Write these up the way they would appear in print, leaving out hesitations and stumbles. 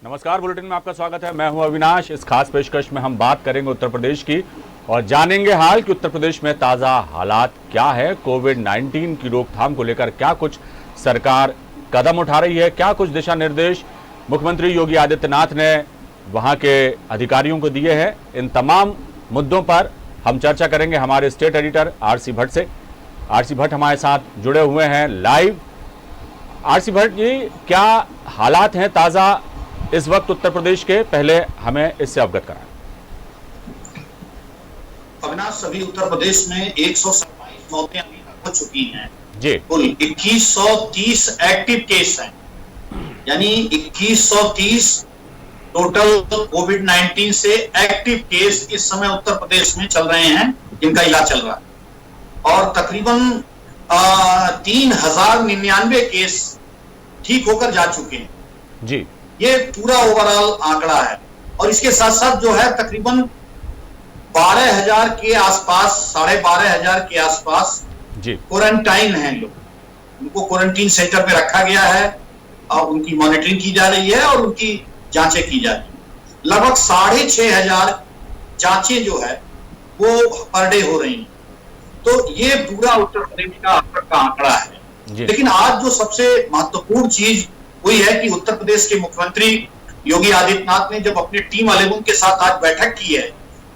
नमस्कार, बुलेटिन में आपका स्वागत है। मैं हूं अविनाश। इस खास पेशकश में हम बात करेंगे उत्तर प्रदेश की और जानेंगे हाल कि उत्तर प्रदेश में ताज़ा हालात क्या है, कोविड-19 की रोकथाम को लेकर क्या कुछ सरकार कदम उठा रही है, क्या कुछ दिशा निर्देश मुख्यमंत्री योगी आदित्यनाथ ने वहां के अधिकारियों को दिए हैं। इन तमाम मुद्दों पर हम चर्चा करेंगे हमारे स्टेट एडिटर आरसी भट्ट से। आरसी भट्ट हमारे साथ जुड़े हुए हैं लाइव। आरसी भट्ट जी, क्या हालात हैं ताज़ा इस वक्त उत्तर प्रदेश के, पहले हमें इससे अवगत कराएं। अविनाश, सभी उत्तर प्रदेश में 127 मौतें अभी हो चुकी हैं जी। कुल 2130 एक्टिव केस हैं, यानी 2130 टोटल कोविड-19 से एक्टिव केस इस समय उत्तर प्रदेश में चल रहे हैं, जिनका इलाज चल रहा है। और तकरीबन 3099 केस ठीक होकर जा चुके हैं जी। ये पूरा ओवरऑल आंकड़ा है। और इसके साथ साथ जो है तकरीबन 12,000 के आसपास, 12,500 के आसपास क्वारंटाइन हैं लोग, उनको क्वारंटीन सेंटर पे रखा गया है और उनकी मॉनिटरिंग की जा रही है और उनकी जांचें की जा रही है। लगभग 6,500 जांचें जो है वो पर डे हो रही हैं। तो ये पूरा उत्तर प्रदेश का अब तक का आंकड़ा है। लेकिन आज जो सबसे महत्वपूर्ण चीज हुई है कि उत्तर प्रदेश के मुख्यमंत्री योगी आदित्यनाथ ने जब अपने टीम वाले के साथ आज बैठक की है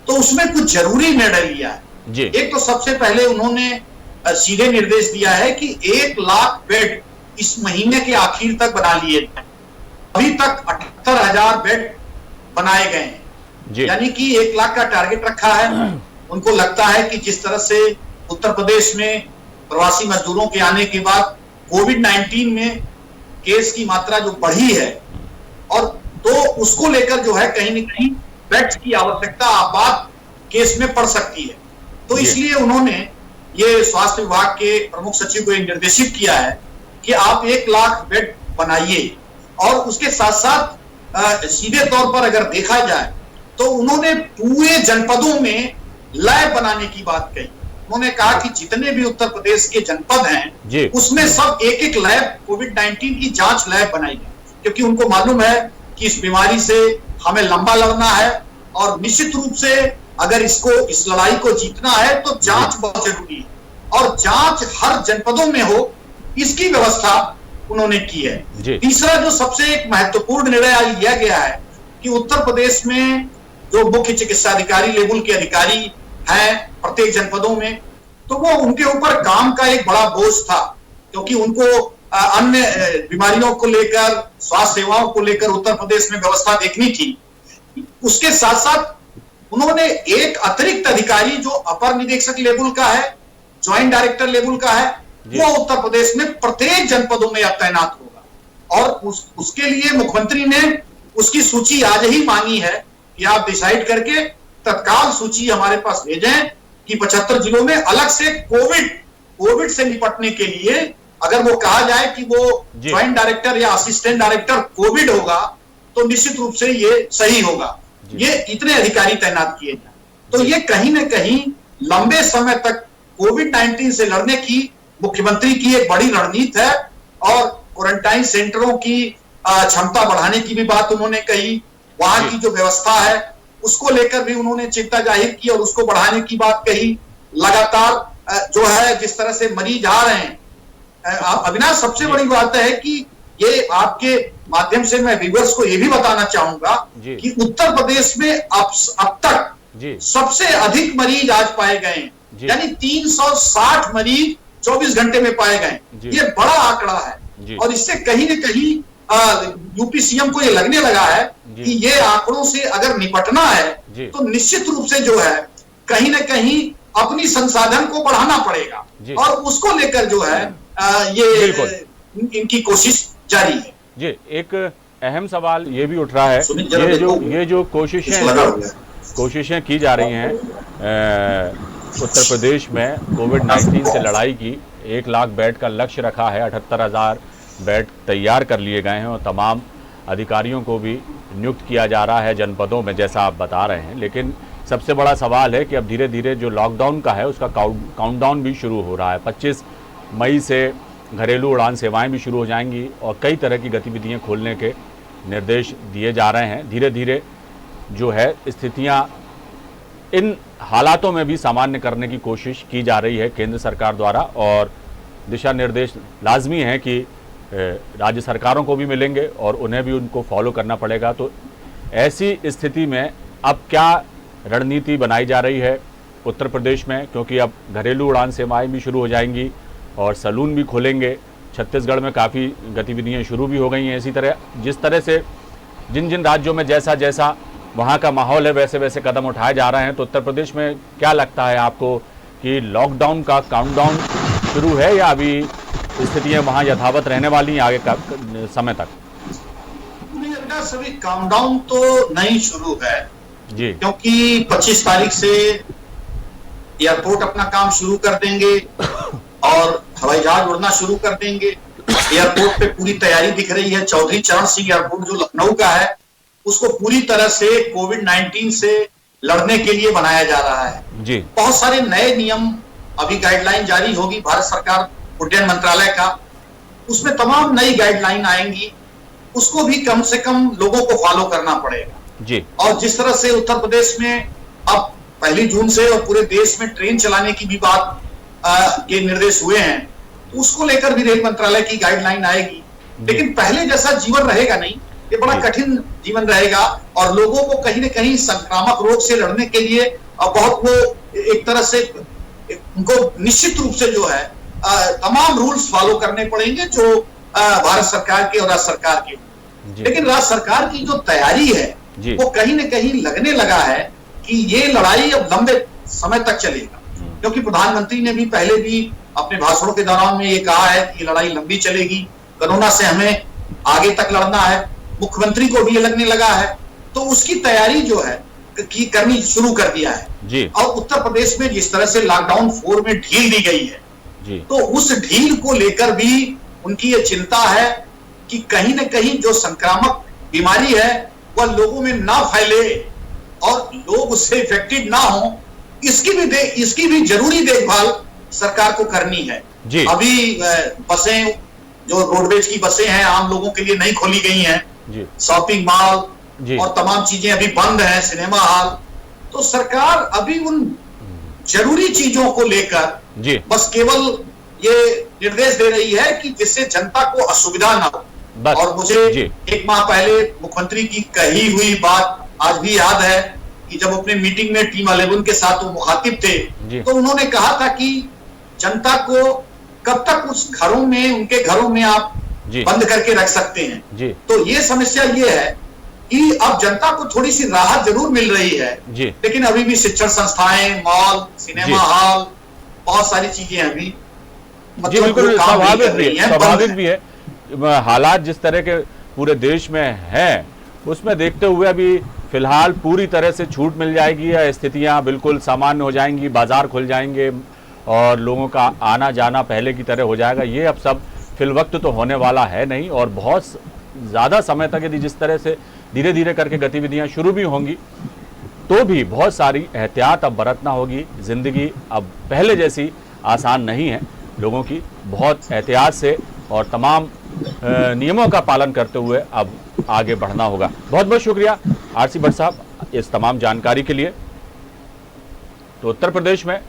तो उसमें कुछ जरूरी निर्णय लिया है। एक तो सबसे पहले उन्होंने सीधे निर्देश दिया है कि 1 लाख बेड इस महीने के आखिर तक बना लिए जाए। अभी तक 78,000 बेड बनाए गए हैं, यानी कि 1 लाख का टारगेट रखा है। उनको लगता है कि जिस तरह से उत्तर प्रदेश में प्रवासी मजदूरों के आने के बाद कोविड-19 में केस की मात्रा जो बढ़ी है, और तो उसको लेकर जो है कहीं न कहीं बेड्स की आवश्यकता आपात केस में पड़ सकती है। तो इसलिए उन्होंने ये स्वास्थ्य विभाग के प्रमुख सचिव को निर्देशित किया है कि आप 1 लाख बेड बनाइए। और उसके साथ साथ सीधे तौर पर अगर देखा जाए तो उन्होंने पूरे जनपदों में लैब बनाने की बात कही। उन्होंने कहा कि जितने भी उत्तर प्रदेश के जनपद हैं उसमें सब एक लैब, कोविड-19 की जांच लैब बनाई गई, क्योंकि उनको मालूम है कि इस बीमारी से हमें लंबा लड़ना है और निश्चित रूप से अगर इस लड़ाई को जीतना है तो जांच बहुत जरूरी है और जांच हर जनपदों में हो, इसकी व्यवस्था उन्होंने की है। तीसरा जो सबसे एक महत्वपूर्ण निर्णय लिया गया है कि उत्तर प्रदेश में जो मुख्य चिकित्सा अधिकारी लेवल के अधिकारी है प्रत्येक जनपदों में, तो वो उनके ऊपर काम का एक बड़ा बोझ था, क्योंकि उनको अन्य बीमारियों को लेकर, स्वास्थ्य सेवाओं को लेकर उत्तर प्रदेश में व्यवस्था देखनी थी। उसके साथ साथ उन्होंने एक अतिरिक्त अधिकारी जो अपर निदेशक लेवल का है, ज्वाइंट डायरेक्टर लेवल का है, वो उत्तर प्रदेश में प्रत्येक जनपदों में अब तैनात होगा। और उसके लिए मुख्यमंत्री ने उसकी सूची आज ही मांगी है कि आप डिसाइड करके तत्काल सूची हमारे पास भेजें कि 75 जिलों में अलग से कोविड से निपटने के लिए अगर वो कहा जाए कि वो ज्वाइंट डायरेक्टर या असिस्टेंट डायरेक्टर कोविड होगा तो निश्चित रूप से ये सही होगा। ये इतने अधिकारी तैनात किए जाए तो ये कहीं ना कहीं लंबे समय तक कोविड-19 से लड़ने की मुख्यमंत्री की एक बड़ी रणनीति है। और क्वारंटाइन सेंटरों की क्षमता बढ़ाने की भी बात उन्होंने कही, वहां की जो व्यवस्था है उसको लेकर भी उन्होंने चिंता जाहिर की और उसको बढ़ाने की बात कही। लगातार जो है जिस तरह से मरीज आ रहे हैं, अविनाश, सबसे बड़ी बात है कि ये आपके माध्यम से मैं व्यूअर्स को ये भी बताना चाहूंगा कि उत्तर प्रदेश में अब तक सबसे अधिक मरीज आज पाए गए हैं, यानी 360 मरीज 24 घंटे में पाए गए। ये बड़ा आंकड़ा है और इससे कहीं न कहीं यूपी सीएम को ये लगने लगा है कि ये आंकड़ों से अगर निपटना है तो निश्चित रूप से जो है कहीं ना कहीं अपनी संसाधन को बढ़ाना पड़ेगा और उसको लेकर जो है ये इनकी कोशिश जारी है। जी, एक अहम सवाल ये भी उठ रहा है, ये जो कोशिशें की जा रही हैं उत्तर प्रदेश में कोविड-19 से लड़ाई की, 1 लाख बेड का लक्ष्य रखा है, 78,000 बेड तैयार कर लिए गए हैं और तमाम अधिकारियों को भी नियुक्त किया जा रहा है जनपदों में, जैसा आप बता रहे हैं। लेकिन सबसे बड़ा सवाल है कि अब धीरे धीरे जो लॉकडाउन का है उसका काउंटडाउन भी शुरू हो रहा है। 25 मई से घरेलू उड़ान सेवाएं भी शुरू हो जाएंगी और कई तरह की गतिविधियां खोलने के निर्देश दिए जा रहे हैं। धीरे धीरे जो है स्थितियां इन हालातों में भी सामान्य करने की कोशिश की जा रही है केंद्र सरकार द्वारा, और दिशा निर्देश लाजमी हैं कि राज्य सरकारों को भी मिलेंगे और उन्हें भी उनको फॉलो करना पड़ेगा। तो ऐसी स्थिति में अब क्या रणनीति बनाई जा रही है उत्तर प्रदेश में, क्योंकि अब घरेलू उड़ान सेवाएं भी शुरू हो जाएंगी और सैलून भी खुलेंगे। छत्तीसगढ़ में काफ़ी गतिविधियां शुरू भी हो गई हैं। इसी तरह जिस तरह से जिन जिन राज्यों में जैसा जैसा वहाँ का माहौल है वैसे वैसे कदम उठाए जा रहे हैं। तो उत्तर प्रदेश में क्या लगता है आपको कि लॉकडाउन का काउंटडाउन शुरू है या अभी स्थितियाँ वहाँ यथावत रहने वाली हैं आगे का समय तक? मुझे लगता है सभी काउंटडाउन तो नहीं शुरू है जी, क्योंकि 25 तारीख से एयरपोर्ट अपना काम शुरू कर देंगे और हवाई जहाज उड़ना शुरू कर देंगे। एयरपोर्ट पे पूरी तैयारी दिख रही है। चौधरी चरण सिंह एयरपोर्ट जो लखनऊ का है उसको पूरी तरह से कोविड-19 से लड़ने के लिए बनाया जा रहा है जी। बहुत सारे नए नियम अभी गाइडलाइन जारी होगी भारत सरकार उड्डयन मंत्रालय का, उसमें तमाम नई गाइडलाइन आएंगी, उसको भी कम से कम लोगों को फॉलो करना पड़ेगा जी। और जिस तरह से उत्तर प्रदेश में अब 1 जून से और पूरे देश में ट्रेन चलाने की भी बात के निर्देश हुए हैं, तो उसको लेकर भी रेल मंत्रालय की गाइडलाइन आएगी। लेकिन पहले जैसा जीवन रहेगा नहीं, ये बड़ा कठिन जीवन रहेगा और लोगों को कहीं न कहीं संक्रामक रोग से लड़ने के लिए बहुत वो एक तरह से उनको निश्चित रूप से जो है तमाम रूल्स फॉलो करने पड़ेंगे जो भारत सरकार के और राज्य सरकार के। लेकिन राज्य सरकार की जो तैयारी है वो कहीं न कहीं लगने लगा है कि ये लड़ाई अब लंबे समय तक चलेगा, क्योंकि प्रधानमंत्री ने भी पहले भी अपने भाषणों के दौरान में ये कहा है कि लड़ाई लंबी चलेगी, कोरोना से हमें आगे तक लड़ना है। मुख्यमंत्री को भी ये लगने लगा है, तो उसकी तैयारी जो है की करनी शुरू कर दिया है जी। और उत्तर प्रदेश में जिस तरह से लॉकडाउन 4 में ढील दी गई है जी, तो उस ढील को लेकर भी उनकी ये चिंता है कि कहीं न कहीं जो संक्रामक बीमारी है वह लोगों में ना फैले और लोग उससे इफेक्टेड ना हो, इसकी भी जरूरी देखभाल सरकार को करनी है जी। अभी बसें जो रोडवेज की बसें हैं आम लोगों के लिए नहीं खोली गई हैं, शॉपिंग मॉल और तमाम चीजें अभी बंद हैं, सिनेमा हॉल। तो सरकार अभी उन जरूरी चीजों को लेकर बस केवल ये निर्देश दे रही है कि जिससे जनता को असुविधा ना हो। और मुझे 1 माह पहले मुख्यमंत्री की कही हुई बात आज भी याद है कि जब अपने मीटिंग में टीम 11 के साथ वो मुखातिब थे तो उन्होंने कहा था कि जनता को कब तक उस घरों में उनके घरों में आप बंद करके रख सकते हैं। तो ये समस्या ये है कि अब जनता को थोड़ी सी राहत जरूर मिल रही है, लेकिन अभी भी शिक्षण संस्थाएं, मॉल, सिनेमा हॉल, बहुत सारी चीजें अभी जी बिल्कुल स्वाभाविक भी है। हालात जिस तरह के पूरे देश में हैं उसमें देखते हुए अभी फिलहाल पूरी तरह से छूट मिल जाएगी या स्थितियां बिल्कुल सामान्य हो जाएंगी, बाजार खुल जाएंगे और लोगों का आना जाना पहले की तरह हो जाएगा, ये अब सब फिलवक्त तो होने वाला है नहीं। और बहुत ज़्यादा समय तक यदि जिस तरह से धीरे धीरे करके गतिविधियां शुरू भी होंगी तो भी बहुत सारी एहतियात अब बरतना होगी। ज़िंदगी अब पहले जैसी आसान नहीं है, लोगों की बहुत एहतियात से और तमाम नियमों का पालन करते हुए अब आगे बढ़ना होगा। बहुत बहुत शुक्रिया आरसी भट्ट साहब इस तमाम जानकारी के लिए। तो उत्तर प्रदेश में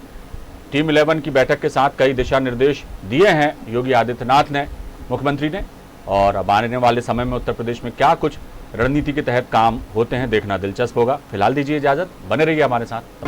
टीम 11 की बैठक के साथ कई दिशा निर्देश दिए हैं योगी आदित्यनाथ ने, मुख्यमंत्री ने, और अब आने वाले समय में उत्तर प्रदेश में क्या कुछ रणनीति के तहत काम होते हैं देखना दिलचस्प होगा। फिलहाल दीजिए इजाजत, बने रहिए हमारे साथ।